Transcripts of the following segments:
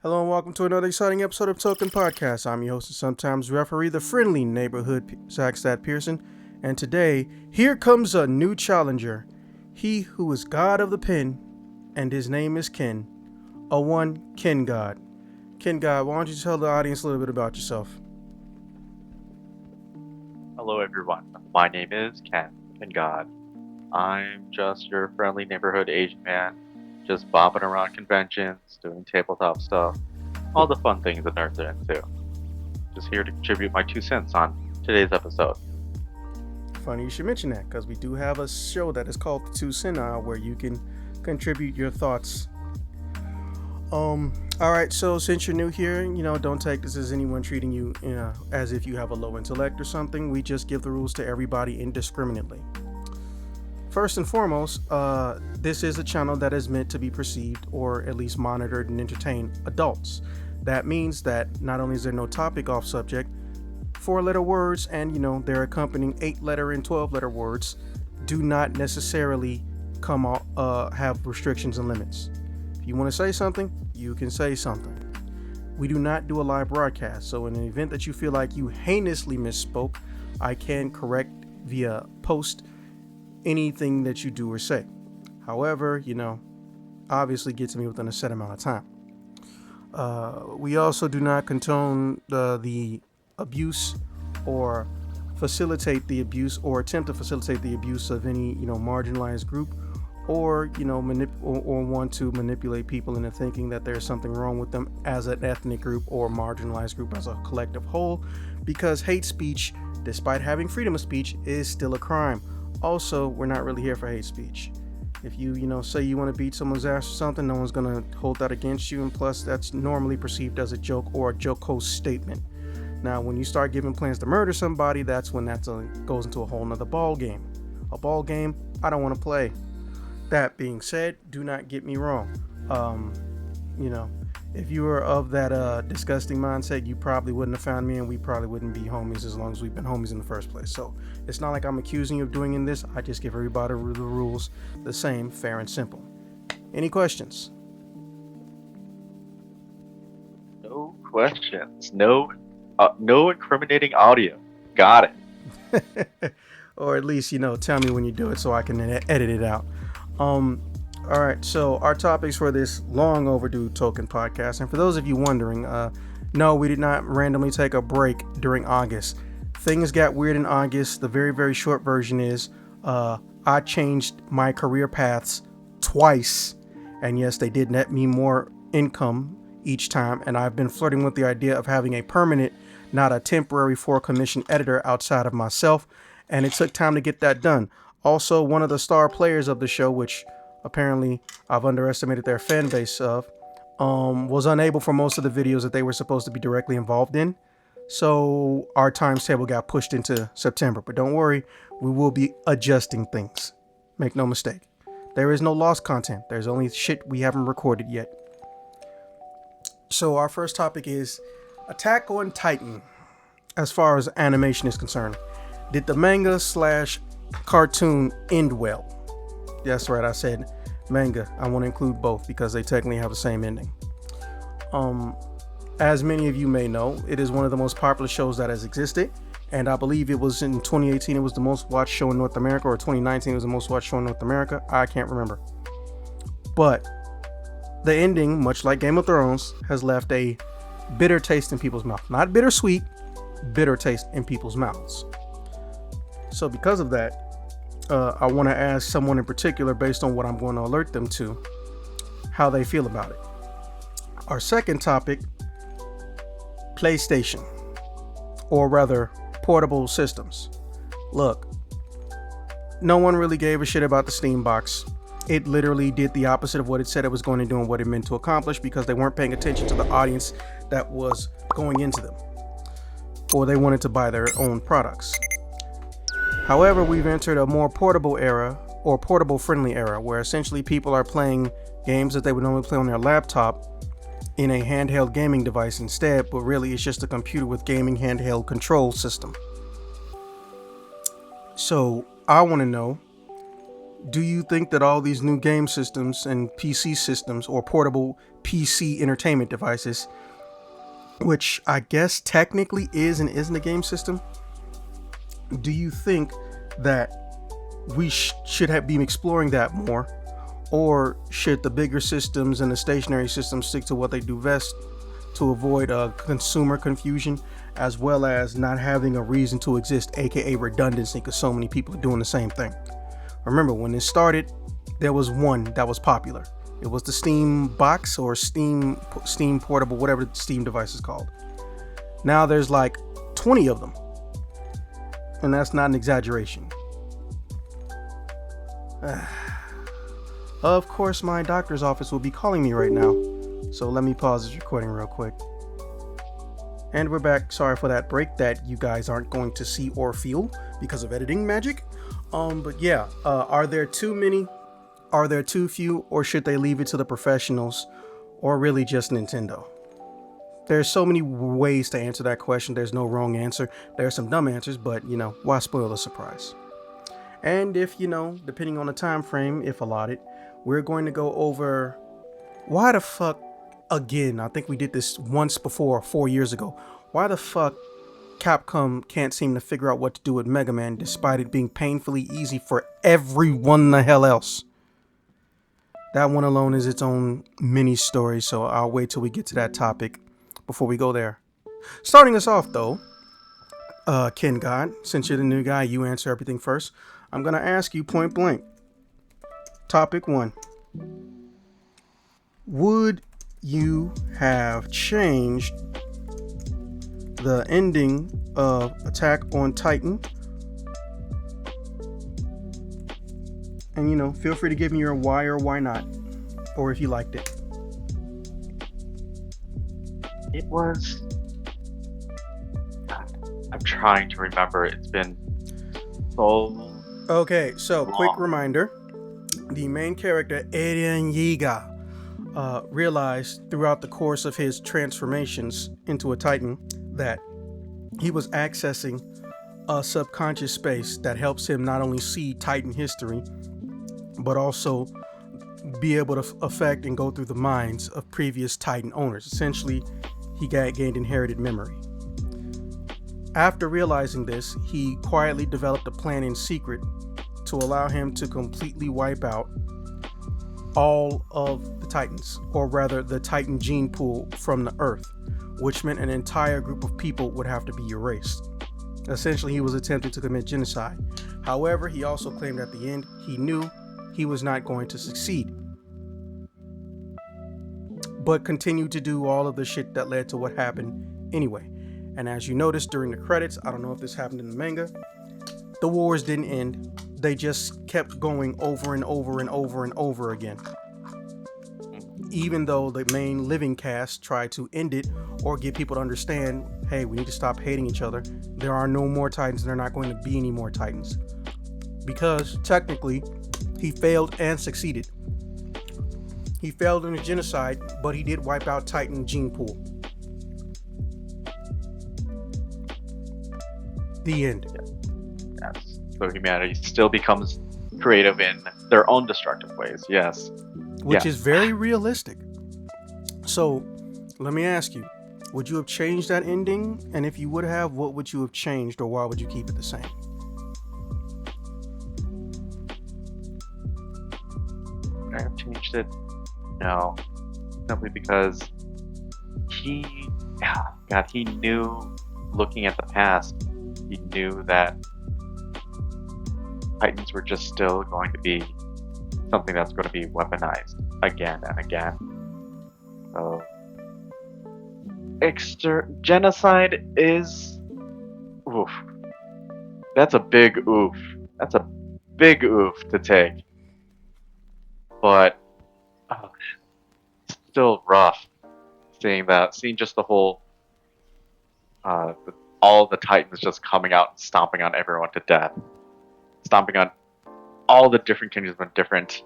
Hello and welcome to another exciting episode of Token Podcast. I'm your host and sometimes referee, the friendly neighborhood Zach Pearson, and today, here comes a new challenger. He who is God of the Pen, and his name is Ken. A one Ken God. Ken God, why don't you tell the audience a little bit about yourself? Hello everyone, my name is Ken God. I'm just your friendly neighborhood Asian man, just bopping around conventions, doing tabletop stuff, all the fun things that nerds are into. Just here to contribute my 2 cents on today's episode. Funny you should mention that, because we do have a show that is called The Two Cent Hour where you can contribute your thoughts. Alright, so since you're new here, don't take this as anyone treating you, as if you have a low intellect or something. We just give the rules to everybody indiscriminately. First and foremost, this is a channel that is meant to be perceived, or at least monitored and entertain adults. That means that not only is there no topic off subject, 4-letter words and, their accompanying 8-letter and 12-letter words do not necessarily have restrictions and limits. If you want to say something, you can say something. We do not do a live broadcast, so in the event that you feel like you heinously misspoke, I can correct via post anything that you do or say. However, obviously get to me within a set amount of time. We also do not condone the abuse or facilitate the abuse or attempt to facilitate the abuse of any marginalized group, or or want to manipulate people into thinking that there's something wrong with them as an ethnic group or marginalized group as a collective whole, because hate speech, despite having freedom of speech, is still a crime. Also, we're not really here for hate speech. If you say you want to beat someone's ass or something, no one's gonna hold that against you, and plus that's normally perceived as a joke or a jocose statement. Now, when you start giving plans to murder somebody, that's when goes into a whole nother ball game. A ball game I don't want to play. That being said, do not get me wrong. If you were of that disgusting mindset, you probably wouldn't have found me, and we probably wouldn't be homies as long as we've been homies in the first place. So it's not like I'm accusing you of doing this. I just give everybody the rules the same, fair and simple. Any questions? No questions. No incriminating audio. Got it. Or at least, tell me when you do it so I can edit it out. All right, so our topics for this long overdue Token Podcast, and for those of you wondering, no, we did not randomly take a break during August. Things got weird in August. The very, very short version is I changed my career paths twice, and yes, they did net me more income each time, and I've been flirting with the idea of having a permanent, not a temporary for commission editor outside of myself, and it took time to get that done. Also, one of the star players of the show, which apparently I've underestimated their fan base of, was unable for most of the videos that they were supposed to be directly involved in. So our times table got pushed into September. But don't worry, we will be adjusting things. Make no mistake. There is no lost content. There's only shit we haven't recorded yet. So our first topic is Attack on Titan. As far as animation is concerned, did the manga / cartoon end well? That's right, I said manga. I want to include both because they technically have the same ending. As many of you may know, it is one of the most popular shows that has existed, and I believe it was in 2018 it was the most watched show in North America, or 2019 it was the most watched show in North America. I can't remember. But the ending, much like Game of Thrones, has left a bitter taste in people's mouth. Not bittersweet, bitter taste in people's mouths. So because of that, I want to ask someone in particular, based on what I'm going to alert them to, how they feel about it. Our second topic, PlayStation, or rather portable systems. Look, no one really gave a shit about the Steam box. It literally did the opposite of what it said it was going to do and what it meant to accomplish, because they weren't paying attention to the audience that was going into them, or they wanted to buy their own products. However, we've entered a more portable era, or portable friendly era, where essentially people are playing games that they would normally play on their laptop in a handheld gaming device instead, but really it's just a computer with gaming handheld control system. So I want to know, Do you think that all these new game systems and PC systems or portable PC entertainment devices, which I guess technically is and isn't a game system, do you think that we should have been exploring that more? Or should the bigger systems and the stationary systems stick to what they do best to avoid consumer confusion as well as not having a reason to exist, aka redundancy, because so many people are doing the same thing? Remember, when it started, there was one that was popular. It was the Steam box or Steam portable, whatever the Steam device is called. Now there's like 20 of them, and that's not an exaggeration. Of course, my doctor's office will be calling me right now, so let me pause this recording real quick. And we're back. Sorry for that break that you guys aren't going to see or feel because of editing magic. But yeah, are there too many? Are there too few? Or should they leave it to the professionals? Or really just Nintendo? There's so many ways to answer that question. There's no wrong answer. There are some dumb answers, but why spoil the surprise? And if, depending on the time frame, if allotted, we're going to go over why the fuck, again, I think we did this once before, 4 years ago. Why the fuck Capcom can't seem to figure out what to do with Megaman despite it being painfully easy for everyone the hell else. That one alone is its own mini story, so I'll wait till we get to that topic before we go there. Starting us off though, Ken God, since you're the new guy, you answer everything first. I'm gonna ask you point blank. Topic 1. Would you have changed the ending of Attack on Titan? And feel free to give me your why or why not, or if you liked it. It was. God, I'm trying to remember. It's been so. Okay, so long. Quick reminder: the main character Eren Yeager realized throughout the course of his transformations into a Titan that he was accessing a subconscious space that helps him not only see Titan history, but also be able to affect and go through the minds of previous Titan owners. Essentially, he gained inherited memory. After realizing this, he quietly developed a plan in secret to allow him to completely wipe out all of the Titans, or rather the Titan gene pool from the Earth, which meant an entire group of people would have to be erased. Essentially, he was attempting to commit genocide. However, he also claimed at the end he knew he was not going to succeed, but continued to do all of the shit that led to what happened anyway. And as you noticed during the credits, I don't know if this happened in the manga, the wars didn't end. They just kept going over and over and over and over again. Even though the main living cast tried to end it or get people to understand, hey, we need to stop hating each other. There are no more Titans, and there are not going to be any more Titans. Because technically, he failed and succeeded. He failed in the genocide, but he did wipe out Titan gene pool. The end. Yes. So humanity still becomes creative in their own destructive ways. Yes. Which is very realistic. So, let me ask you, would you have changed that ending? And if you would have, what would you have changed, or why would you keep it the same? Would I have changed it? No. Simply because he knew, looking at the past, he knew that Titans were just still going to be something that's going to be weaponized again and again. So, genocide is, oof. That's a big oof. That's a big oof to take. But still rough seeing just the whole, all the Titans just coming out and stomping on everyone to death, stomping on all the different kingdoms and different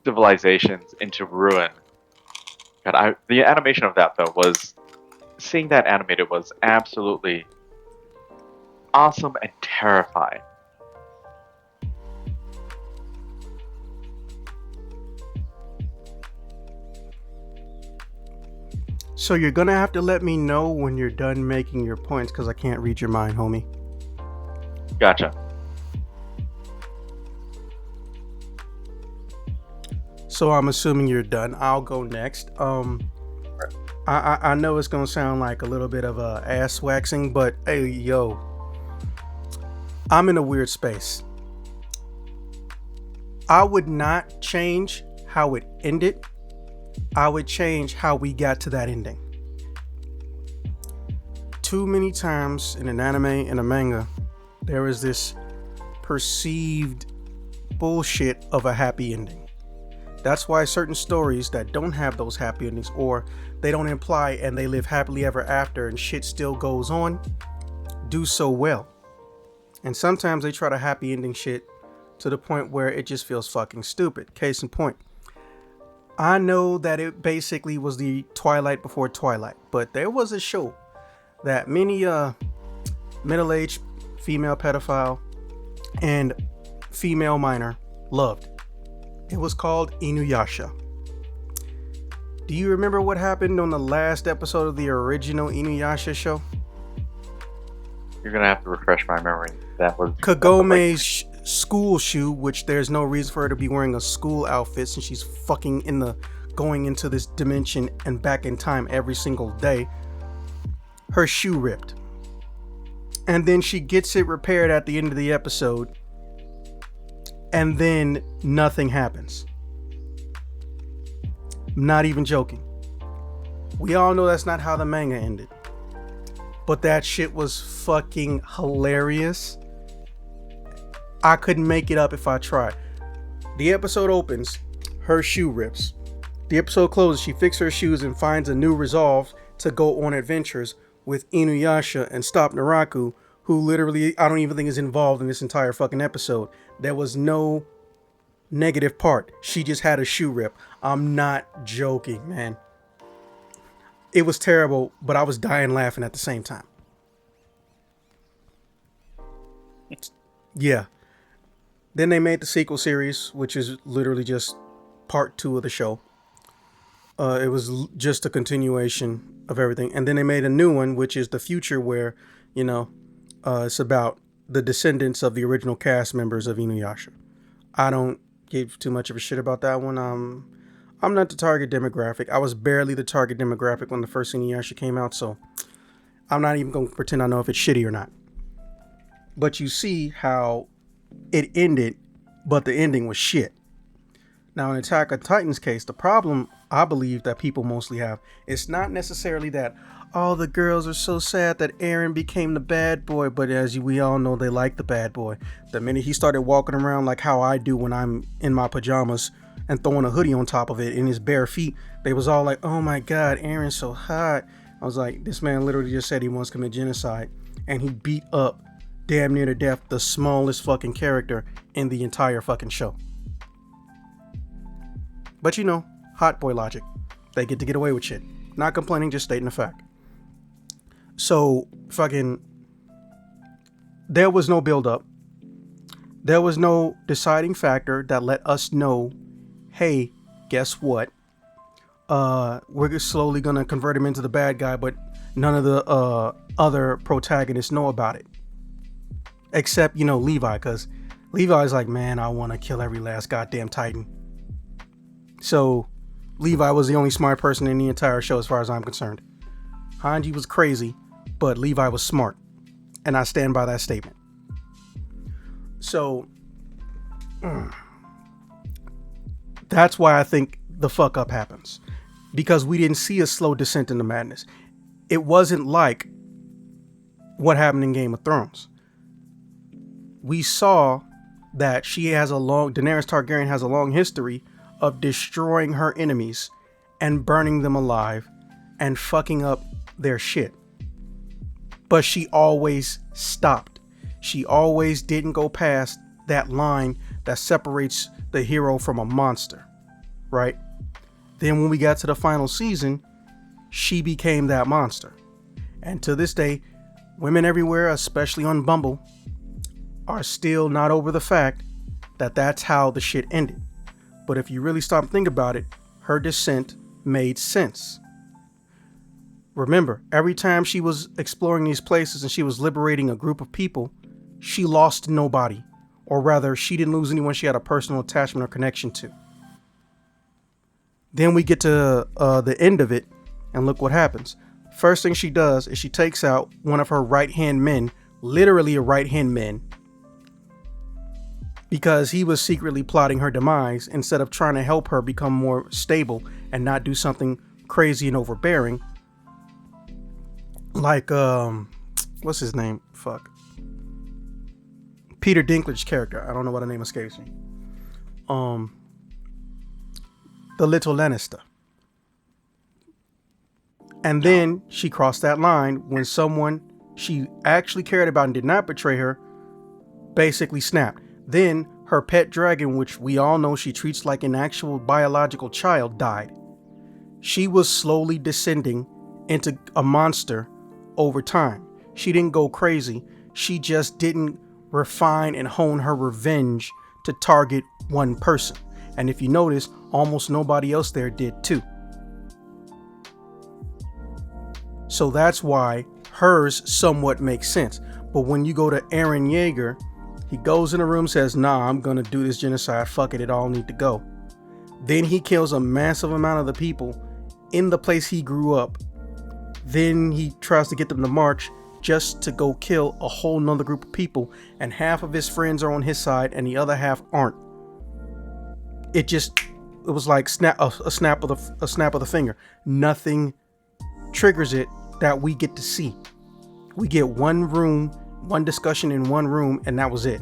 civilizations into ruin. God, the animation of that though was, seeing that animated was absolutely awesome and terrifying. So you're gonna have to let me know when you're done making your points, because I can't read your mind, homie. Gotcha. So I'm assuming you're done. I'll go next. I know it's gonna sound like a little bit of a ass waxing, but hey, yo, I'm in a weird space. I would not change how it ended. I would change how we got to that ending. Too many times in an anime and a manga, there is this perceived bullshit of a happy ending. That's why certain stories that don't have those happy endings, or they don't imply and they live happily ever after and shit still goes on, do so well. And sometimes they try to happy ending shit to the point where it just feels fucking stupid. Case in point, I know that it basically was the Twilight before Twilight, but there was a show that many middle-aged female pedophile and female minor loved. It was called Inuyasha. Do you remember what happened on the last episode of the original Inuyasha show? You're gonna have to refresh my memory. That was Kagome's school shoe, which there's no reason for her to be wearing a school outfit since she's fucking going into this dimension and back in time every single day. Her shoe ripped. And then she gets it repaired at the end of the episode. And then nothing happens. I'm not even joking. We all know that's not how the manga ended. But that shit was fucking hilarious. I couldn't make it up if I tried. The episode opens, her shoe rips. The episode closes, she fixes her shoes and finds a new resolve to go on adventures with Inuyasha and Stop Naraku, who literally, I don't even think is involved in this entire fucking episode. There was no negative part. She just had a shoe rip. I'm not joking, man. It was terrible, but I was dying laughing at the same time. Yeah. Then they made the sequel series, which is literally just part 2 of the show. It was just a continuation of everything. And then they made a new one, which is the future, where, it's about the descendants of the original cast members of Inuyasha. I don't give too much of a shit about that one. I'm not the target demographic. I was barely the target demographic when the first Inuyasha came out, so I'm not even going to pretend I know if it's shitty or not. But you see how it ended, but the ending was shit. Now, in Attack on Titan's case, the problem I believe that people mostly have, it's not necessarily that, oh, the girls are so sad that Eren became the bad boy, but as we all know, they like the bad boy. The minute he started walking around like how I do when I'm in my pajamas and throwing a hoodie on top of it in his bare feet, they was all like, oh my god, Eren's so hot. I was like, this man literally just said he wants to commit genocide, and he beat up damn near to death the smallest fucking character in the entire fucking show. But hot boy logic. They get to get away with shit. Not complaining, just stating a fact. So, there was no build up. There was no deciding factor that let us know, hey, guess what? We're slowly gonna convert him into the bad guy, but none of the other protagonists know about it. Except, Levi, because Levi's like, man, I want to kill every last goddamn Titan. So, Levi was the only smart person in the entire show as far as I'm concerned. Hanji was crazy, but Levi was smart. And I stand by that statement. So, that's why I think the fuck up happens. Because we didn't see a slow descent into madness. It wasn't like what happened in Game of Thrones. We saw that Daenerys Targaryen has a long history of destroying her enemies and burning them alive and fucking up their shit. But she always stopped. She always didn't go past that line that separates the hero from a monster, right? Then when we got to the final season, she became that monster. And to this day, women everywhere, especially on Bumble, are still not over the fact that that's how the shit ended. But if you really stop and think about it, her descent made sense. Remember, every time she was exploring these places and she was liberating a group of people, she lost nobody. Or rather, she didn't lose anyone she had a personal attachment or connection to. Then we get to the end of it, and look what happens. First thing she does is she takes out one of her right-hand men, literally a right-hand man, because he was secretly plotting her demise instead of trying to help her become more stable and not do something crazy and overbearing. Like, what's his name? Fuck. Peter Dinklage's character. I don't know why the name escapes me. The little Lannister. And then she crossed that line when someone she actually cared about and did not betray her basically snapped. Then her pet dragon, which we all know she treats like an actual biological child, died. She was slowly descending into a monster over time. She didn't go crazy. She just didn't refine and hone her revenge to target one person. And if you notice, almost nobody else there did too. So that's why hers somewhat makes sense. But when you go to Eren Yeager, he goes in a room, says, nah, I'm gonna do this genocide, fuck it, it all need to go. Then he kills a massive amount of the people in the place he grew up. Then he tries to get them to march just to go kill a whole nother group of people, and half of his friends are on his side and the other half aren't. It was like a snap of the finger. Nothing triggers it that we get to see. We get one room, one discussion in one room, and that was it.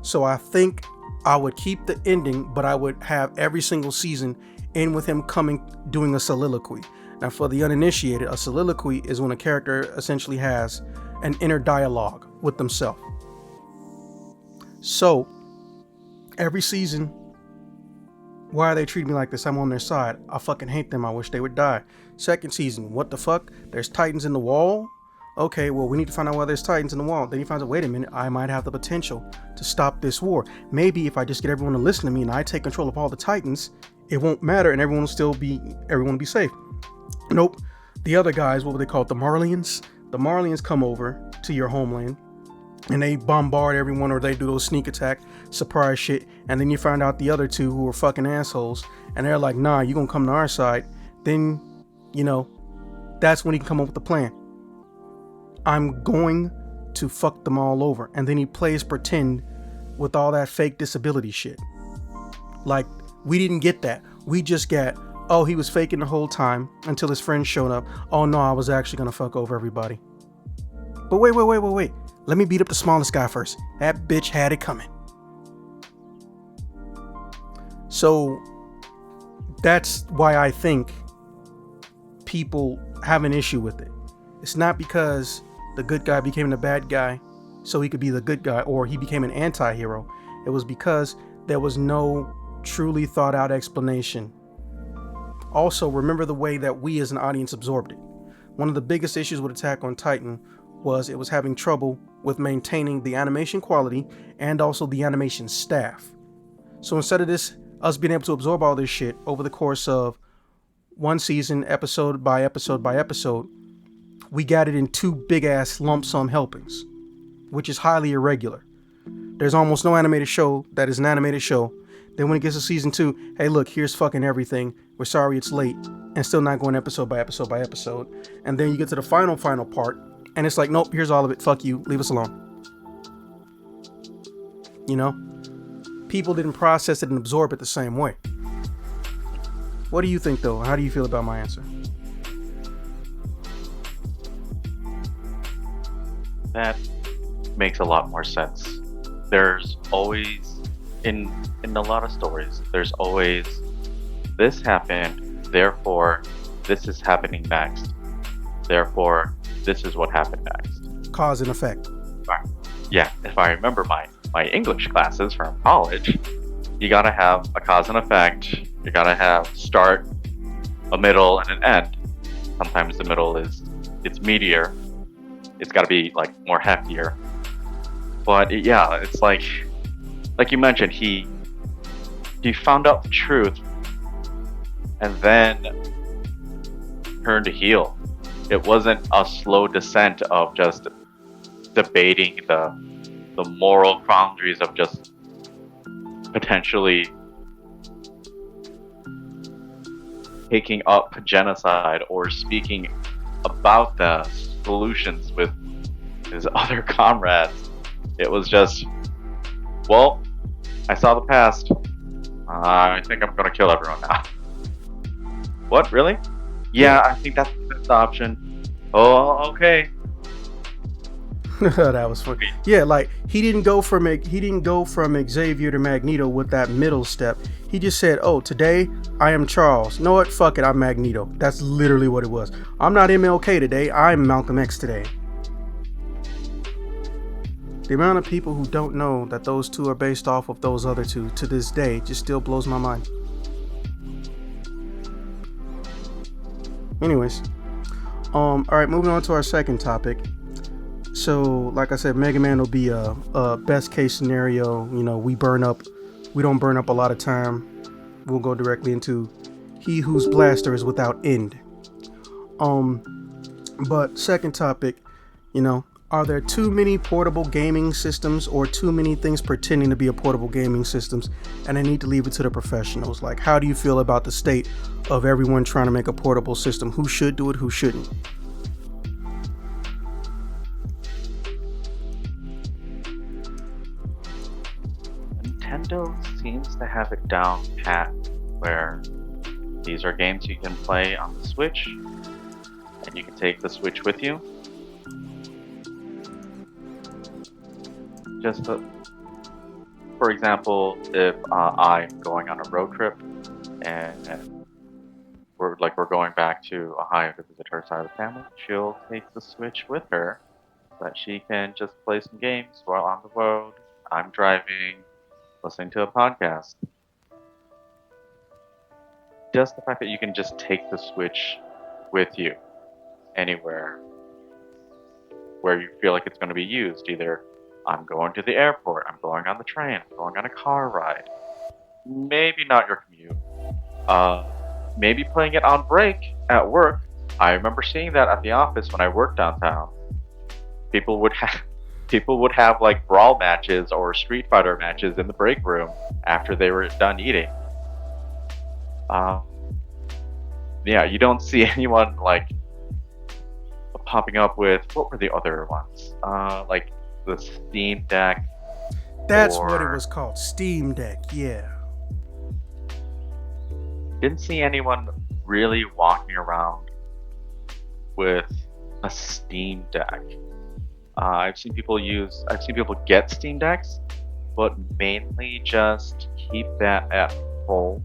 So I think I would keep the ending, but I would have every single season end with him doing a soliloquy. Now, for the uninitiated, a soliloquy is when a character essentially has an inner dialogue with themselves. So every season, why are they treating me like this? I'm on their side. I fucking hate them. I wish they would die. Second season, what the fuck? There's titans in the wall? Okay, well, we need to find out why there's titans in the wall. Then he finds out, wait a minute, I might have the potential to stop this war. Maybe if I just get everyone to listen to me and I take control of all the titans, it won't matter and everyone will be safe. Nope. The other guys, what were they called? The Marlians? The Marlians come over to your homeland and they bombard everyone, or they do those sneak attack, surprise shit. And then you find out the other two who are fucking assholes and they're like, nah, you gonna come to our side. Then, that's when he can come up with the plan. I'm going to fuck them all over. And then he plays pretend with all that fake disability shit. Like, we didn't get that. We just got, oh, he was faking the whole time until his friends showed up. Oh no, I was actually gonna fuck over everybody. But wait. Let me beat up the smallest guy first. That bitch had it coming. So that's why I think people have an issue with it. It's not because the good guy became the bad guy so he could be the good guy, or he became an anti-hero. It was because there was no truly thought out explanation. Also, remember the way that we as an audience absorbed it. One of the biggest issues with Attack on Titan was it was having trouble with maintaining the animation quality and also the animation staff. So instead of us being able to absorb all this shit over the course of one season, episode by episode by episode, we got it in 2 big ass lump sum helpings, which is highly irregular. There's almost no animated show that is an animated show. Then when it gets to season 2, hey look, here's fucking everything. We're sorry it's late, and still not going episode by episode by episode. And then you get to the final part, and it's like, nope, here's all of it. Fuck you, leave us alone. People didn't process it and absorb it the same way. What do you think though? How do you feel about my answer? That makes a lot more sense. There's always, in a lot of stories, there's always, this happened, therefore this is happening next. Therefore, this is what happened next. Cause and effect. Yeah, if I remember my English classes from college, you gotta have a cause and effect. You gotta have start, a middle, and an end. Sometimes the middle it's meatier. It's gotta be like more heftier. But it's like you mentioned, he found out the truth, and then turned heel. It wasn't a slow descent of just debating the moral boundaries of just potentially taking up genocide or speaking about the solutions with his other comrades. It was just, well, I saw the past. I think I'm gonna kill everyone now. What, really? Yeah, Yeah. I think that's the best option. Oh, okay. That was fun. Yeah, like he didn't go from Xavier to Magneto with that middle step. He just said, "Oh, today I am Charles. Know what? Fuck it, I'm Magneto." That's literally what it was. I'm not MLK today. I'm Malcolm X today. The amount of people who don't know that those two are based off of those other two to this day just still blows my mind. Anyways, all right, moving on to our second topic. So, like I said, Mega Man will be a best case scenario. You know, we don't burn up a lot of time. We'll go directly into he whose blaster is without end. Um, but second topic, you know, are there too many portable gaming systems or too many things pretending to be a portable gaming systems? And I need to leave it to the professionals. Like, how do you feel about the state of everyone trying to make a portable system? Who should do it? Who shouldn't? Nintendo seems to have it down pat where these are games you can play on the Switch, and you can take the Switch with you. Just for example, if I'm going on a road trip and we're going back to Ohio to visit her side of the family, she'll take the Switch with her so that she can just play some games while on the road. I'm driving, listening to a podcast. Just the fact that you can just take the Switch with you anywhere where you feel like it's going to be used. Either I'm going to the airport, I'm going on the train, I'm going on a car ride. Maybe not your commute. Uh, Maybe playing it on break at work. I remember seeing that at the office when I worked downtown. People would have people would have like brawl matches or Street Fighter matches in the break room after they were done eating. Um, yeah, you don't see anyone like popping up with what were the other ones? Like the Steam Deck That's what it or was called. Steam Deck. Yeah. didn't see anyone really walking around with a Steam Deck. I've seen people get Steam Decks, but mainly just keep that at home.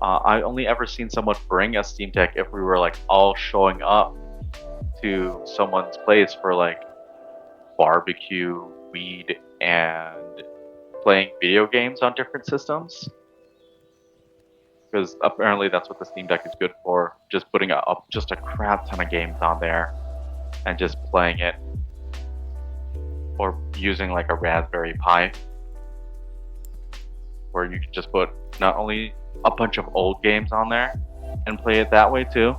I only ever seen someone bring a Steam Deck if we were like all showing up to someone's place for like barbecue, weed, and playing video games on different systems. Because apparently that's what the Steam Deck is good for. Just putting up just a crap ton of games on there and just playing it, or using like a Raspberry Pi, where you can just put not only a bunch of old games on there and play it that way too.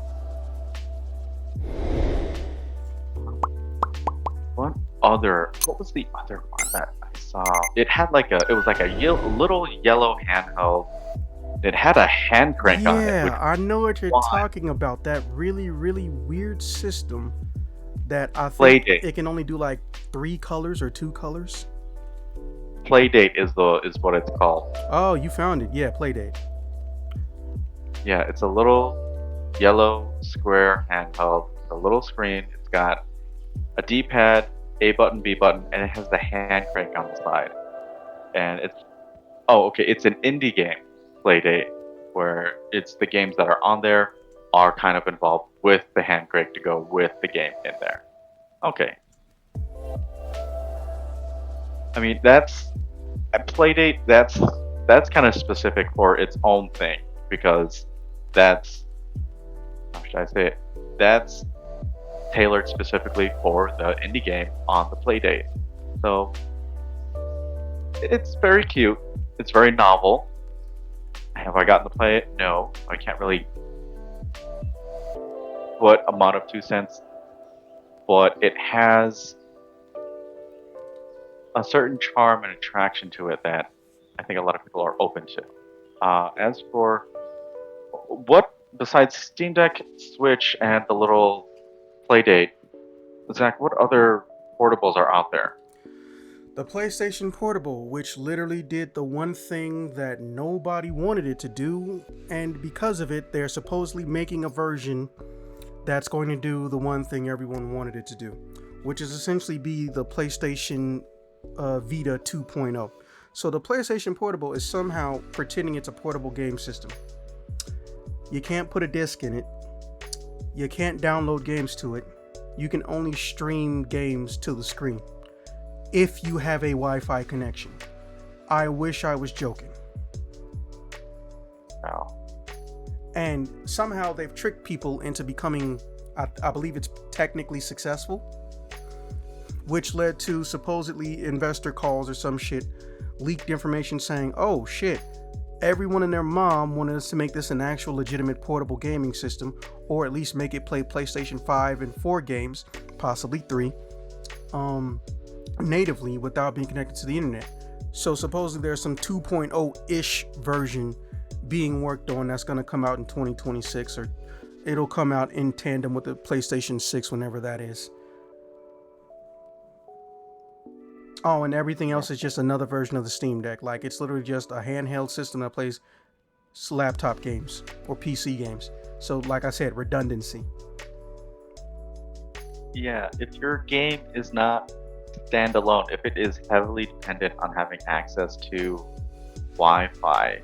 What was the other one that I saw? It was like a little yellow handheld. It had a hand crank on it, which Yeah, I know what you're why talking about. That really, really weird system that I think Playdate. it can only do like 3 colors or 2 colors. Playdate is what it's called. Oh, you found it. Yeah, Playdate. Yeah, it's a little yellow square handheld, a little screen. It's got a D-pad, A button, B button, and it has the hand crank on the side. And it's an indie game, Playdate, where it's the games that are on there are kind of involved with the hand crank to go with the game in there. Okay. I mean, that's at Playdate. That's kind of specific for its own thing because that's how should I say it? That's tailored specifically for the indie game on the Playdate. So it's very cute. It's very novel. Have I gotten to play it? No. I can't really put amount of 2 cents, but it has a certain charm and attraction to it that I think a lot of people are open to. As for what, besides Steam Deck, Switch, and the little Playdate, Zach, what other portables are out there? The PlayStation Portable, which literally did the one thing that nobody wanted it to do, and because of it, they're supposedly making a version that's going to do the one thing everyone wanted it to do, which is essentially be the PlayStation Vita 2.0. So the PlayStation Portable is somehow pretending it's a portable game system. You can't put a disc in it. You can't download games to it. You can only stream games to the screen if you have a Wi-Fi connection. I wish I was joking. No. And somehow they've tricked people into becoming, I believe it's technically successful, which led to supposedly investor calls or some shit, leaked information saying, oh shit, everyone and their mom wanted us to make this an actual legitimate portable gaming system, or at least make it play PlayStation 5 and 4 games, possibly 3, natively without being connected to the internet. So supposedly there's some 2.0-ish version being worked on that's going to come out in 2026, or it'll come out in tandem with the PlayStation 6 whenever that is. Oh, and everything else is just another version of the Steam Deck. Like, it's literally just a handheld system that plays laptop games or PC games. So like I said, redundancy. Yeah, if your game is not standalone, if it is heavily dependent on having access to Wi-Fi,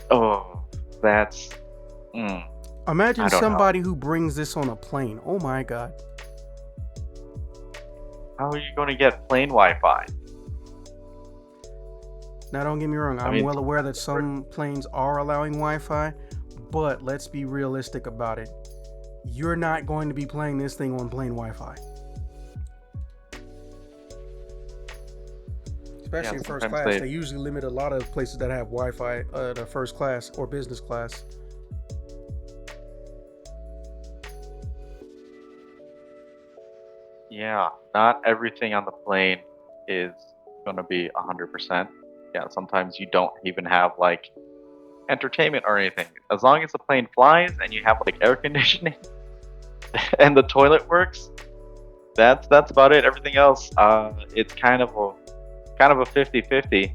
oh, that's... Imagine I don't somebody who brings this on a plane. Oh my god. How are you going to get plain Wi-Fi? Now don't get me wrong, I'm well aware that some planes are allowing Wi-Fi, but let's be realistic about it. You're not going to be playing this thing on plain Wi-Fi. Especially in first class. They usually limit a lot of places that have Wi-Fi to first class or business class. Yeah, not everything on the plane is going to be 100%. Yeah, sometimes you don't even have like entertainment or anything. As long as the plane flies and you have like air conditioning and the toilet works, that's about it. Everything else, it's kind of a 50-50.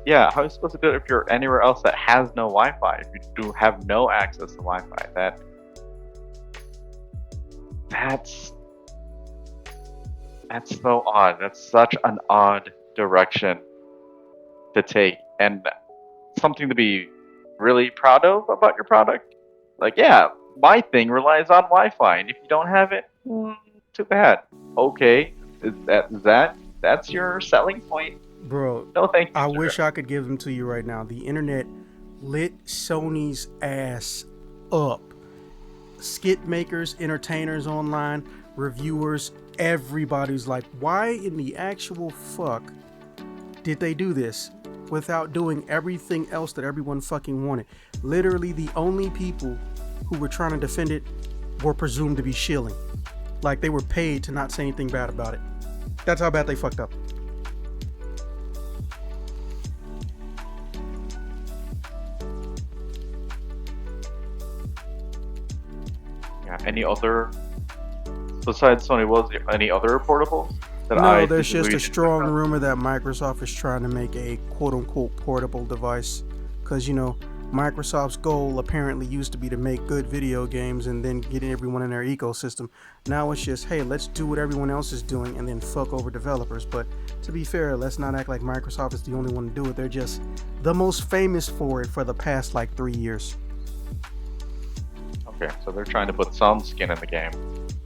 Yeah, how are you supposed to do it if you're anywhere else that has no Wi-Fi? If you do have no access to Wi-Fi, that's so odd. That's such an odd direction to take, and something to be really proud of about your product. Like, yeah, my thing relies on Wi-Fi, and if you don't have it, too bad. Okay, that's your selling point? Bro, No, thank you, I sir. wish I could give them to you right now. The internet lit Sony's ass up. Skit makers, entertainers online, reviewers, everybody's like, why in the actual fuck did they do this without doing everything else that everyone fucking wanted? Literally, the only people who were trying to defend it were presumed to be shilling. Like, they were paid to not say anything bad about it. That's how bad they fucked up. Yeah, any other besides Sony? Was there any other portables? No, there's just a strong rumor that Microsoft is trying to make a quote-unquote portable device, because, you know, Microsoft's goal apparently used to be to make good video games and then get everyone in their ecosystem. Now it's just, hey, let's do what everyone else is doing and then fuck over developers. But to be fair, let's not act like Microsoft is the only one to do it. They're just the most famous for it for the past like 3 years. Okay, so they're trying to put some skin in the game.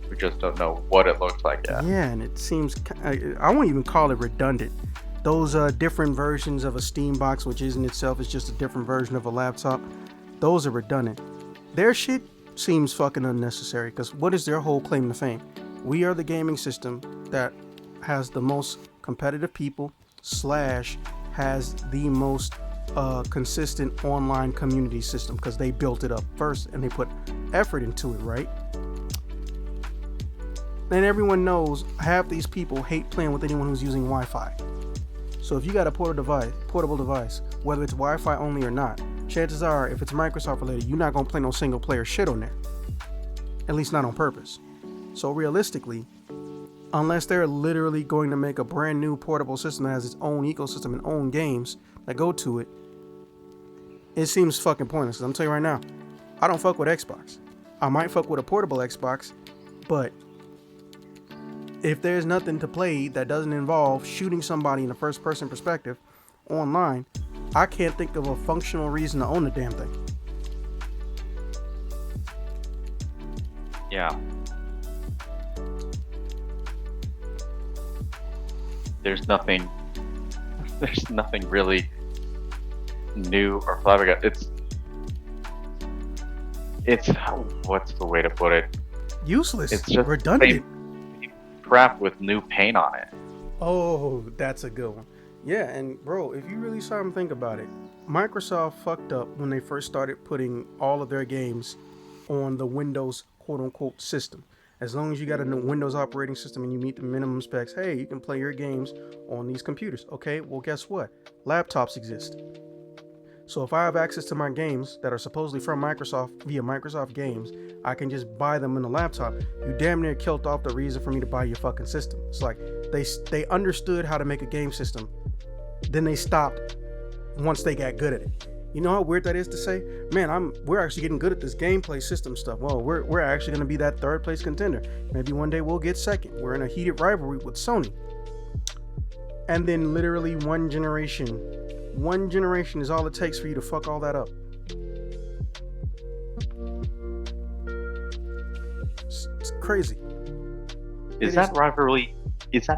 We just don't know what it looks like yet. Yeah, and it seems, I won't even call it redundant. Those different versions of a Steam box, which in itself is just a different version of a laptop, those are redundant. Their shit seems fucking unnecessary, because what is their whole claim to fame? We are the gaming system that has the most competitive people slash has the most consistent online community system because they built it up first and they put effort into it, right? And everyone knows half these people hate playing with anyone who's using Wi-Fi. So if you got a portable device, whether it's Wi-Fi only or not, chances are if it's Microsoft related, you're not gonna play no single player shit on there. At least not on purpose. So realistically, unless they're literally going to make a brand new portable system that has its own ecosystem and own games that go to it, it seems fucking pointless. 'Cause I'm telling you right now, I don't fuck with Xbox. I might fuck with a portable Xbox, but if there's nothing to play that doesn't involve shooting somebody in a first person perspective online, I can't think of a functional reason to own the damn thing. Yeah. There's nothing really new or flabbergasted. It's what's the way to put it? Useless. It's just redundant. Crap with new paint on it. Oh, that's a good one. Yeah, and bro, if you really saw them think about it, Microsoft fucked up when they first started putting all of their games on the Windows quote-unquote system. As long as you got a new Windows operating system and you meet the minimum specs, hey, you can play your games on these computers. Okay, well, guess what? Laptops exist. So if I have access to my games that are supposedly from Microsoft via Microsoft Games, I can just buy them in a laptop. You damn near killed off the reason for me to buy your fucking system. It's like they understood how to make a game system, then they stopped once they got good at it. You know how weird that is to say? Man, we're actually getting good at this gameplay system stuff. Well, we're actually going to be that third place contender. Maybe one day we'll get second. We're in a heated rivalry with Sony. And then literally one generation is all it takes for you to fuck all that up. It's crazy. Is that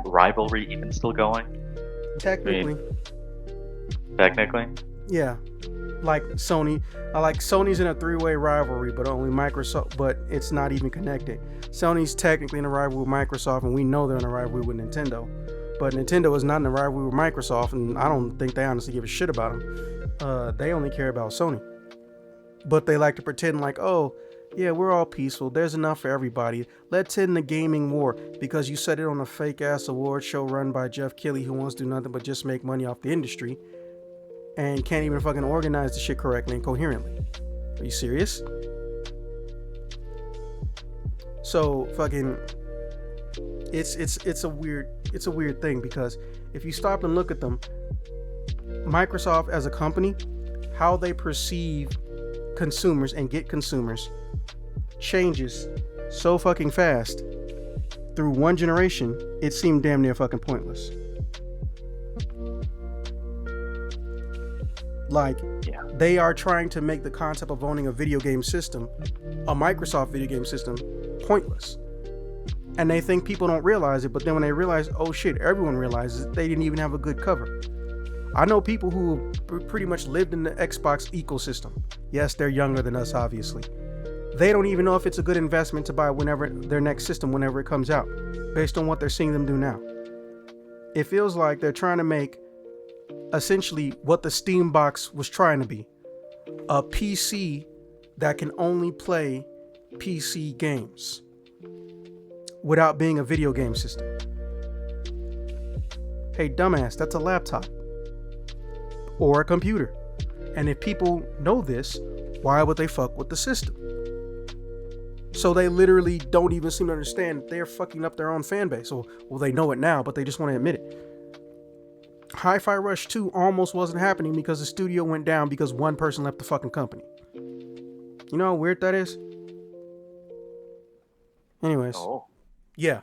rivalry even still going? Technically. Technically? Yeah. Like Sony's in a three-way rivalry, but only Microsoft, but it's not even connected. Sony's technically in a rivalry with Microsoft, and we know they're in a rivalry with Nintendo. But Nintendo is not in a rivalry with Microsoft, and I don't think they honestly give a shit about them. They only care about Sony. But they like to pretend like, oh, yeah, we're all peaceful. There's enough for everybody. Let's end the gaming war because you said it on a fake-ass award show run by Jeff Keighley who wants to do nothing but just make money off the industry and can't even fucking organize the shit correctly and coherently. Are you serious? So fucking it's a weird thing because if you stop and look at them, Microsoft as a company, how they perceive consumers and get consumers changes so fucking fast. Through one generation, it seemed damn near fucking pointless. Like, they are trying to make the concept of owning a video game system, a Microsoft video game system, pointless. And they think people don't realize it, but then when they realize, oh shit, everyone realizes it, they didn't even have a good cover. I know people who pretty much lived in the Xbox ecosystem. Yes, they're younger than us, obviously. They don't even know if it's a good investment to buy whenever their next system, whenever it comes out, based on what they're seeing them do now. It feels like they're trying to make essentially what the Steam box was trying to be, a PC that can only play PC games without being a video game system. Hey, dumbass, that's a laptop or a computer. And if people know this, why would they fuck with the system? So they literally don't even seem to understand that they're fucking up their own fan base. Well, they know it now, but they just want to admit it. Hi-Fi Rush 2 almost wasn't happening because the studio went down because one person left the fucking company. You know how weird that is? Anyways. Oh. Yeah.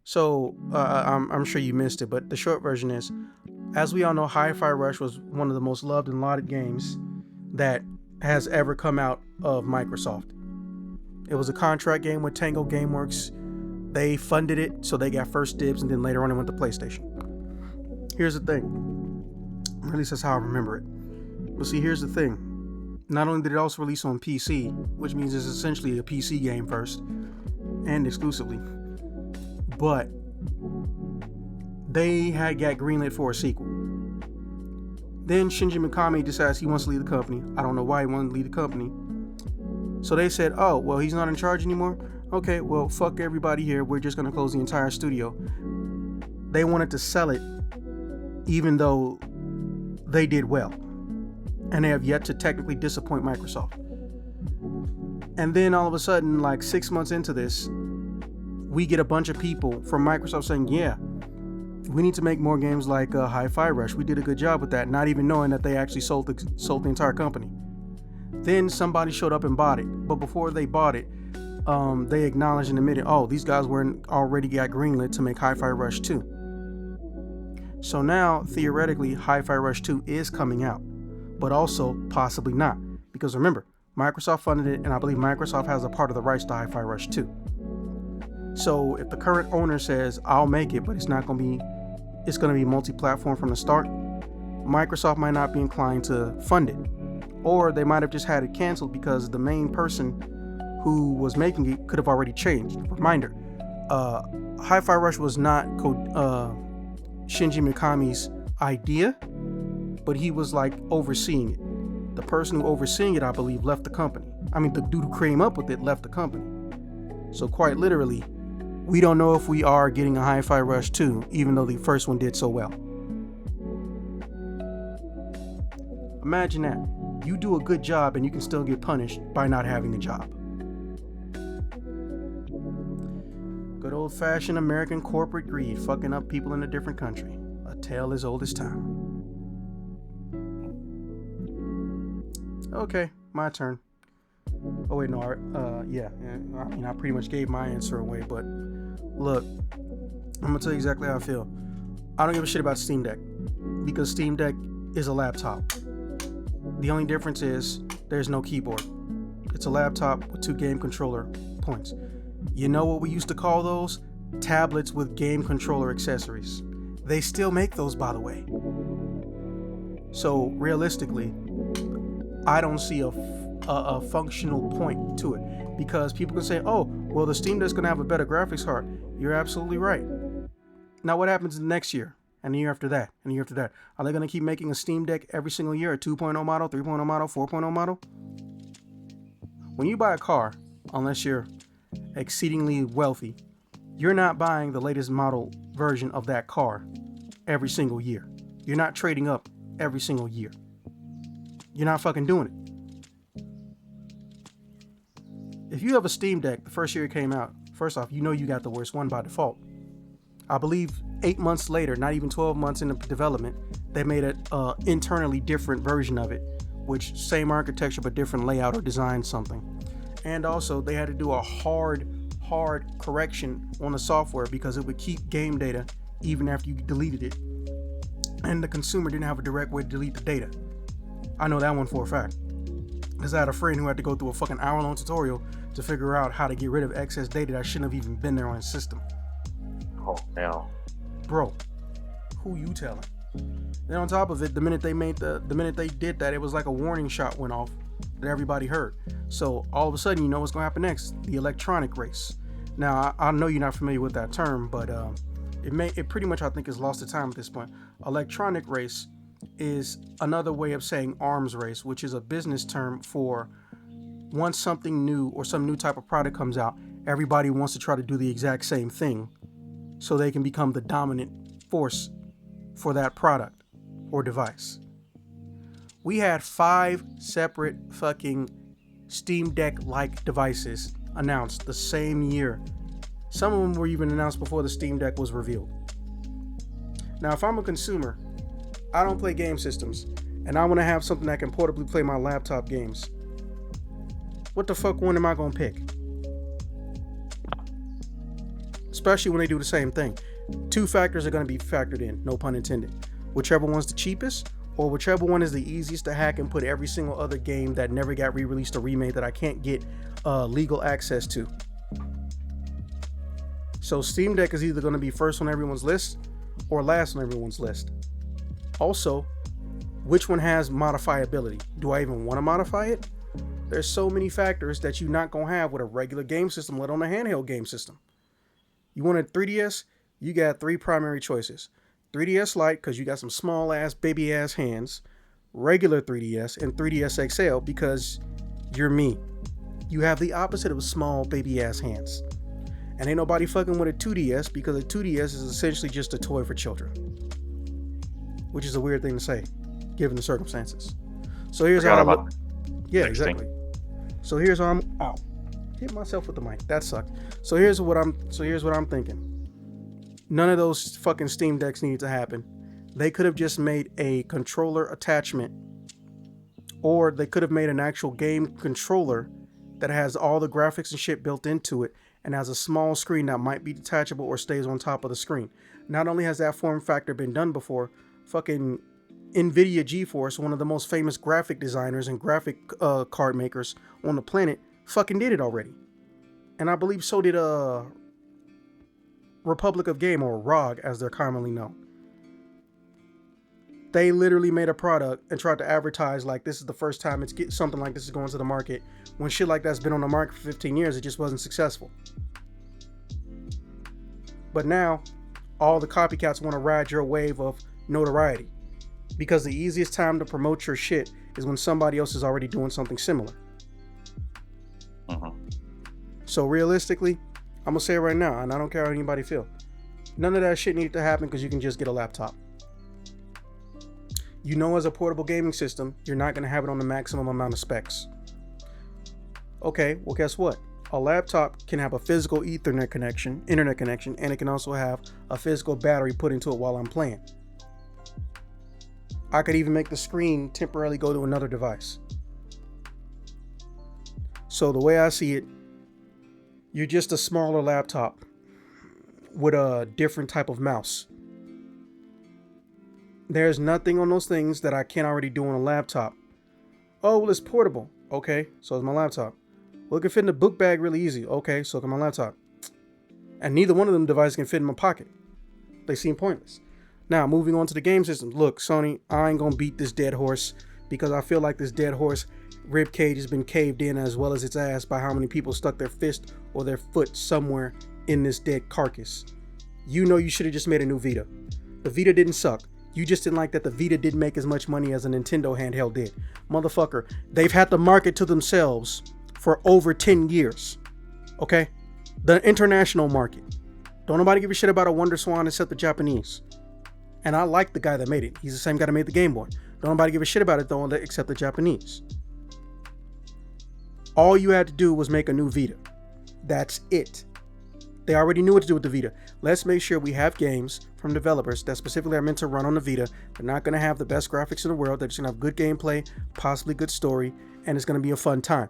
So, I'm sure you missed it, but the short version is, as we all know, Hi-Fi Rush was one of the most loved and lauded games that has ever come out of Microsoft. It was a contract game with Tango Gameworks. They funded it, so they got first dibs, and then later on it went to PlayStation. Here's the thing. At least that's how I remember it. But see, here's the thing. Not only did it also release on PC, which means it's essentially a PC game first, and exclusively, but they had got greenlit for a sequel. Then Shinji Mikami decides he wants to leave the company. I don't know why he wanted to leave the company. So they said, oh, well, he's not in charge anymore? Okay, well, fuck everybody here. We're just going to close the entire studio. They wanted to sell it even though they did well. And they have yet to technically disappoint Microsoft. And then all of a sudden, like 6 months into this, we get a bunch of people from Microsoft saying, yeah, we need to make more games like Hi-Fi Rush. We did a good job with that, not even knowing that they actually sold the entire company. Then somebody showed up and bought it. But before they bought it, they acknowledged and admitted, oh, these guys weren't already got greenlit to make Hi-Fi Rush 2. So now, theoretically, Hi-Fi Rush 2 is coming out, but also possibly not. Because remember, Microsoft funded it, and I believe Microsoft has a part of the rights to Hi-Fi Rush 2. So if the current owner says, I'll make it, but it's going to be multi-platform from the start, Microsoft might not be inclined to fund it. Or they might have just had it canceled because the main person who was making it could have already changed. Reminder, Hi-Fi Rush was not Shinji Mikami's idea, but he was like overseeing it. The person who overseeing it, I believe, left the company. I mean, the dude who came up with it left the company. So quite literally, we don't know if we are getting a Hi-Fi Rush 2, even though the first one did so well. Imagine that. You do a good job and you can still get punished by not having a job. Good old-fashioned American corporate greed fucking up people in a different country. A tale as old as time. Okay, my turn. Oh wait, no, yeah. I mean, I pretty much gave my answer away, but look, I'm gonna tell you exactly how I feel. I don't give a shit about Steam Deck because Steam Deck is a laptop. The only difference is there's no keyboard. It's a laptop with 2 game controller points. You know what we used to call those? Tablets with game controller accessories. They still make those, by the way. So realistically, I don't see a functional point to it, because people can say, oh, well, the Steam Deck's gonna have a better graphics card. You're absolutely right. Now what happens next year and the year after that and the year after that? Are they gonna keep making a Steam Deck every single year, a 2.0 model, 3.0 model, 4.0 model? When you buy a car, unless you're exceedingly wealthy, you're not buying the latest model version of that car every single year. You're not trading up every single year. You're not fucking doing it. If you have a Steam Deck, the first year it came out, first off, you know you got the worst one by default. I believe 8 months later, not even 12 months into development, they made an internally different version of it, which same architecture but different layout or design something. And also they had to do a hard correction on the software because it would keep game data even after you deleted it. And the consumer didn't have a direct way to delete the data. I know that one for a fact, because I had a friend who had to go through a fucking hour-long tutorial to figure out how to get rid of excess data that shouldn't have even been there on his system. Oh, no. Bro, who you telling? Then on top of it, the minute they did that, it was like a warning shot went off that everybody heard. So all of a sudden, you know what's gonna happen next? The electronic race. Now, I know you're not familiar with that term, but it pretty much, I think, is lost to time at this point. Electronic race is another way of saying arms race, which is a business term for once something new or some new type of product comes out, everybody wants to try to do the exact same thing so they can become the dominant force for that product or device. We had 5 separate fucking Steam Deck-like devices announced the same year. Some of them were even announced before the Steam Deck was revealed. Now, if I'm a consumer, I don't play game systems, and I want to have something that can portably play my laptop games. What the fuck one am I gonna pick? Especially when they do the same thing. 2 factors are gonna be factored in, no pun intended. Whichever one's the cheapest, or whichever one is the easiest to hack and put every single other game that never got re-released or remade that I can't get legal access to. So Steam Deck is either gonna be first on everyone's list or last on everyone's list. Also, which one has modifiability? Do I even want to modify it? There's so many factors that you're not going to have with a regular game system, let alone a handheld game system. You want a 3DS? You got 3 primary choices. 3DS Lite because you got some small ass baby ass hands, regular 3DS, and 3DS XL because you're me. You have the opposite of small baby ass hands. And ain't nobody fucking with a 2DS because a 2DS is essentially just a toy for children. Which is a weird thing to say, given the circumstances. So here's how I look. Yeah, exactly. So here's how I'm out. Hit myself with the mic. That sucked. So here's what I'm thinking. None of those fucking Steam Decks need to happen. They could have just made a controller attachment, or they could have made an actual game controller that has all the graphics and shit built into it and has a small screen that might be detachable or stays on top of the screen. Not only has that form factor been done before, fucking NVIDIA GeForce, one of the most famous graphic designers and graphic card makers on the planet, fucking did it already. And I believe so did Republic of Game, or ROG as they're commonly known. They literally made a product and tried to advertise like this is the first time something like this is going to the market, when shit like that's been on the market for 15 years. It just wasn't successful. But now all the copycats want to ride your wave of notoriety, because the easiest time to promote your shit is when somebody else is already doing something similar. So realistically, I'm gonna say it right now, and I don't care how anybody feel, none of that shit needed to happen because you can just get a laptop. You know, as a portable gaming system, you're not gonna have it on the maximum amount of specs. Okay, well guess what? A laptop can have a physical internet connection, and it can also have a physical battery put into it while I'm playing. I could even make the screen temporarily go to another device. So the way I see it, you're just a smaller laptop with a different type of mouse. There's nothing on those things that I can't already do on a laptop. Oh, well, it's portable. Okay, so is my laptop. Well, it can fit in the book bag really easy. Okay, so can my laptop. And neither one of them devices can fit in my pocket. They seem pointless. Now, moving on to the game systems. Look, Sony, I ain't gonna beat this dead horse because I feel like this dead horse rib cage has been caved in, as well as its ass, by how many people stuck their fist or their foot somewhere in this dead carcass. You know you should have just made a new Vita. The Vita didn't suck. You just didn't like that the Vita didn't make as much money as a Nintendo handheld did. Motherfucker, they've had to market to themselves for over 10 years. Okay? The international market. Don't nobody give a shit about a Wonder Swan except the Japanese. And I like the guy that made it. He's the same guy that made the Game Boy. Don't nobody give a shit about it though except the Japanese. All you had to do was make a new Vita. That's it. They already knew what to do with the Vita. Let's make sure we have games from developers that specifically are meant to run on the Vita. They're not going to have the best graphics in the world. They're just going to have good gameplay, possibly good story, and it's going to be a fun time.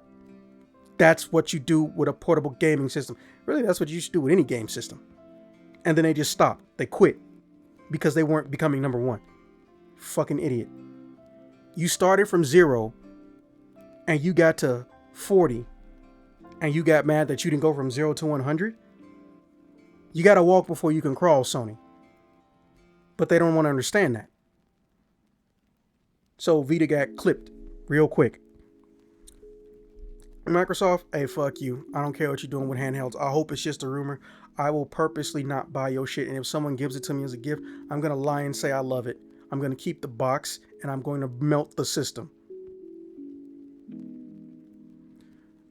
That's what you do with a portable gaming system. Really, that's what you should do with any game system. And then they just stopped. They quit because they weren't becoming number one. Fucking idiot. You started from 0 and you got to 40 and you got mad that you didn't go from 0 to 100. You got to walk before you can crawl, Sony. But they don't want to understand that. So Vita got clipped real quick. Microsoft, hey, fuck you. I don't care what you're doing with handhelds. I hope it's just a rumor. I will purposely not buy your shit. And if someone gives it to me as a gift, I'm going to lie and say I love it. I'm going to keep the box and I'm going to melt the system.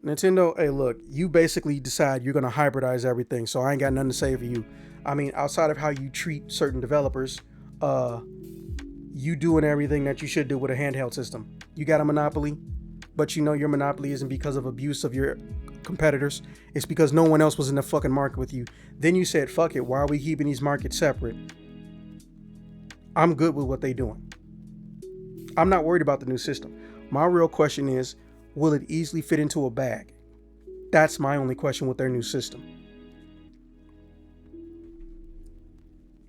Nintendo, hey, look, you basically decide you're going to hybridize everything. So I ain't got nothing to say for you. I mean, outside of how you treat certain developers, you doing everything that you should do with a handheld system. You got a monopoly, but you know your monopoly isn't because of abuse of your competitors. It's because no one else was in the fucking market with you. Then you said, fuck it, why are we keeping these markets separate? I'm good with what they doing. I'm not worried about the new system. My real question is, will it easily fit into a bag? That's my only question with their new system.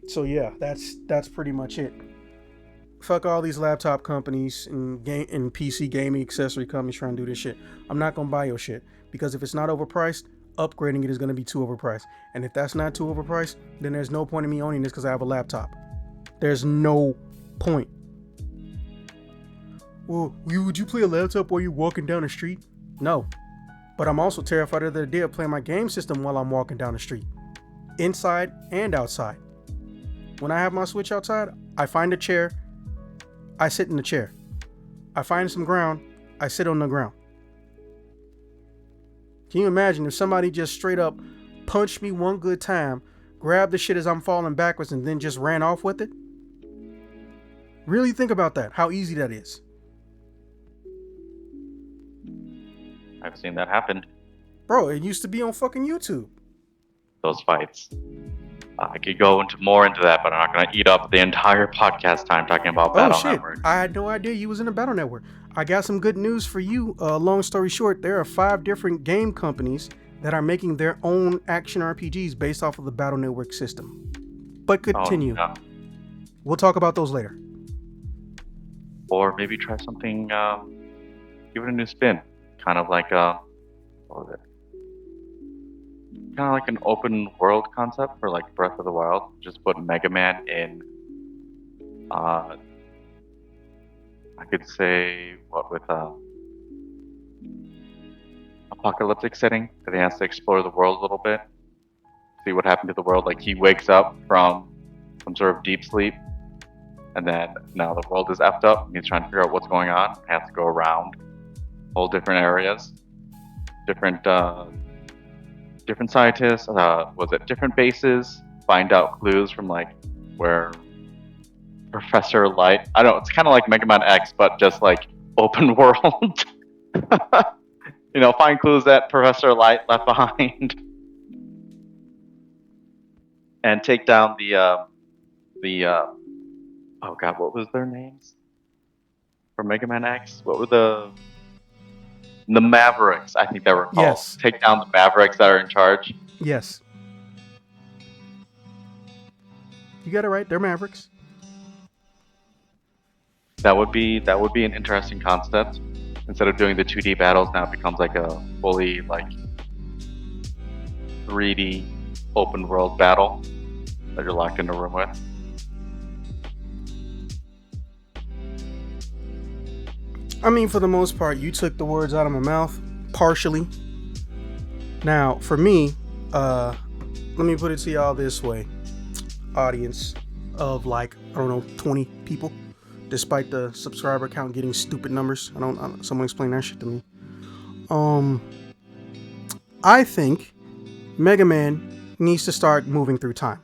So yeah, that's pretty much it. Fuck all these laptop companies and PC gaming accessory companies trying to do this shit. I'm not gonna buy your shit because if it's not overpriced, upgrading it is gonna be too overpriced. And if that's not too overpriced, then there's no point in me owning this because I have a laptop. There's no point. Well, would you play a laptop while you're walking down the street? No. But I'm also terrified of the idea of playing my game system while I'm walking down the street. Inside and outside. When I have my Switch outside, I find a chair, I sit in the chair. I find some ground, I sit on the ground. Can you imagine if somebody just straight up punched me one good time, grabbed the shit as I'm falling backwards, and then just ran off with it? Really think about that, how easy that is. I've seen that happen. Bro, it used to be on fucking YouTube. Those fights. I could go more into that, but I'm not going to eat up the entire podcast time talking about Battle Network. I had no idea you was in the Battle Network. I got some good news for you. Long story short, there are 5 different game companies that are making their own action RPGs based off of the Battle Network system. But continue. Oh, no. We'll talk about those later. Or maybe try something, give it a new spin. Kind of like, what was it? Kind of like an open world concept for like Breath of the Wild. Just put Megaman in, I could say, what, with apocalyptic setting, that he has to explore the world a little bit, see what happened to the world. Like he wakes up from some sort of deep sleep, and then now the world is effed up, and he's trying to figure out what's going on. He has to go around whole different areas, different scientists, different bases, find out clues from like where Professor Light, I don't know, it's kind of like Megaman X, but just like open world. Find clues that Professor Light left behind. And take down the oh god, what was their names? For Mega Man X? What were the Mavericks, I think they were called. Yes. Take down the Mavericks that are in charge. Yes. You got it right. They're Mavericks. That would be an interesting concept. Instead of doing the 2D battles, now it becomes like a fully like 3D open world battle that you're locked in a room with. I mean, for the most part, you took the words out of my mouth, partially. Now, for me, let me put it to y'all this way. Audience of like, I don't know, 20 people, despite the subscriber count getting stupid numbers. Someone explain that shit to me. I think Mega Man needs to start moving through time.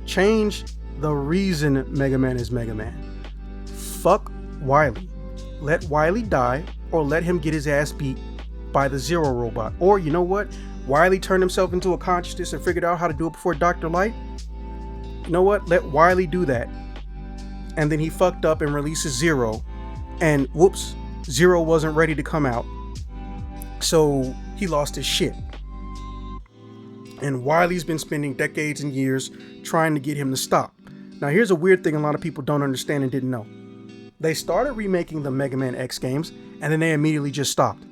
Change the reason Mega Man is Mega Man. Fuck Wily. Let Wily die, or let him get his ass beat by the Zero robot. Or you know what? Wily turned himself into a consciousness and figured out how to do it before Dr. Light. You know what? Let Wily do that. And then he fucked up and releases Zero. And whoops, Zero wasn't ready to come out. So he lost his shit. And Wily's been spending decades and years trying to get him to stop. Now here's a weird thing a lot of people don't understand and didn't know. They started remaking the Mega Man X games, and then they immediately just stopped.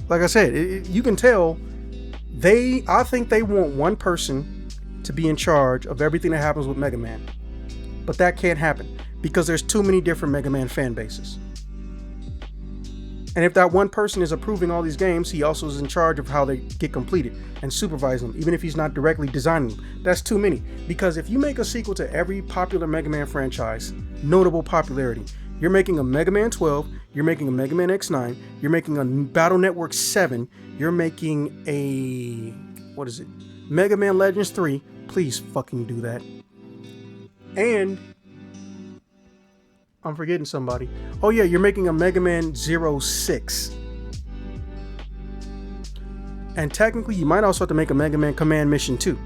Like I said, you can tell I think they want one person to be in charge of everything that happens with Mega Man. But that can't happen because there's too many different Mega Man fan bases. And if that one person is approving all these games, he also is in charge of how they get completed and supervising them, even if he's not directly designing them. That's too many. Because if you make a sequel to every popular Mega Man franchise, notable popularity, you're making a Mega Man 12, you're making a Mega Man X9, you're making a Battle Network 7, you're making a, Mega Man Legends 3, please fucking do that. And I'm forgetting somebody. Oh yeah, you're making a Mega Man 06. And technically, you might also have to make a Mega Man Command Mission 2.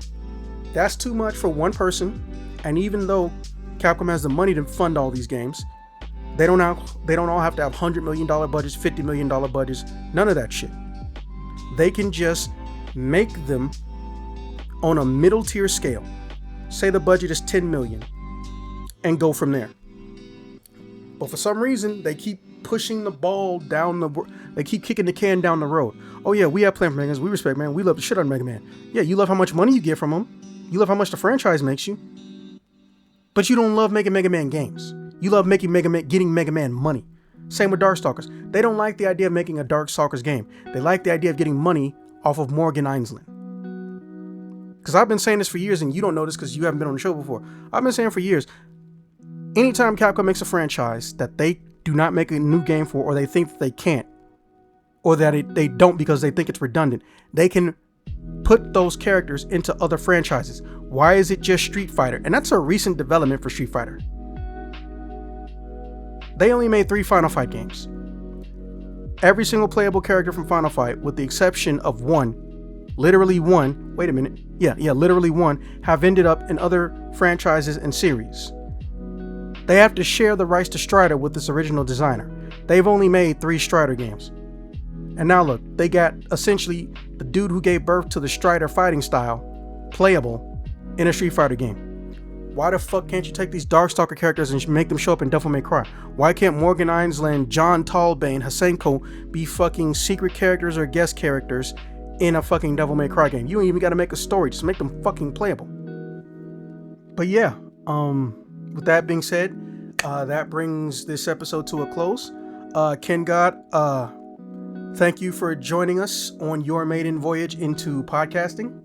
That's too much for one person. And even though Capcom has the money to fund all these games, they don't all have to have $100 million budgets, $50 million budgets, none of that shit. They can just make them on a middle tier scale. Say the budget is $10 million and go from there. But for some reason, they keep pushing the ball they keep kicking the can down the road. Oh yeah, we have plans for Mega Man. We respect, man. We love the shit out of Mega Man. Yeah, you love how much money you get from them. You love how much the franchise makes you. But you don't love making Mega Man games. You love getting Mega Man money. Same with Darkstalkers. They don't like the idea of making a Darkstalkers game. They like the idea of getting money off of Morgan Einsland. because I've been saying this for years and you don't know this because you haven't been on the show before. I've been saying for years, anytime Capcom makes a franchise that they do not make a new game for, or they think that they can't, or that they don't because they think it's redundant, they can put those characters into other franchises. Why is it just Street Fighter? And that's a recent development for Street Fighter. They only made 3 Final Fight games. Every single playable character from Final Fight, with the exception of one, literally one, wait a minute, literally one, have ended up in other franchises and series. They have to share the rights to Strider with this original designer. They've only made 3 Strider games. And now look, they got essentially the dude who gave birth to the Strider fighting style playable in a Street Fighter game. Why the fuck can't you take these Darkstalker characters and make them show up in Devil May Cry? Why can't Morgan Island, John Talbane, Hasenko be fucking secret characters or guest characters in a fucking Devil May Cry game? You ain't even gotta make a story, just make them fucking playable. But yeah, with that being said, that brings this episode to a close. Ken God, thank you for joining us on your maiden voyage into podcasting.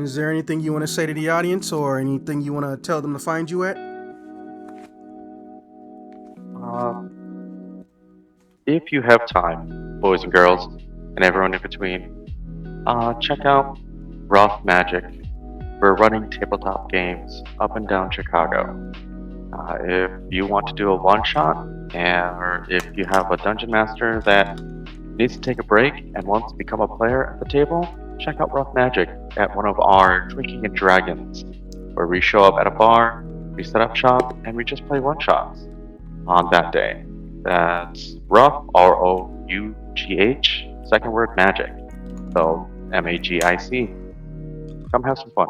Is there anything you want to say to the audience, or anything you want to tell them to find you at? If you have time, boys and girls, and everyone in between, check out Rough Magic. We're running tabletop games up and down Chicago. If you want to do a one-shot, or if you have a dungeon master that needs to take a break and wants to become a player at the table, check out Rough Magic at one of our Drinking and Dragons, where we show up at a bar, we set up shop, and we just play one-shots on that day. That's Rough, ROUGH, second word Magic. So, MAGIC. Come have some fun.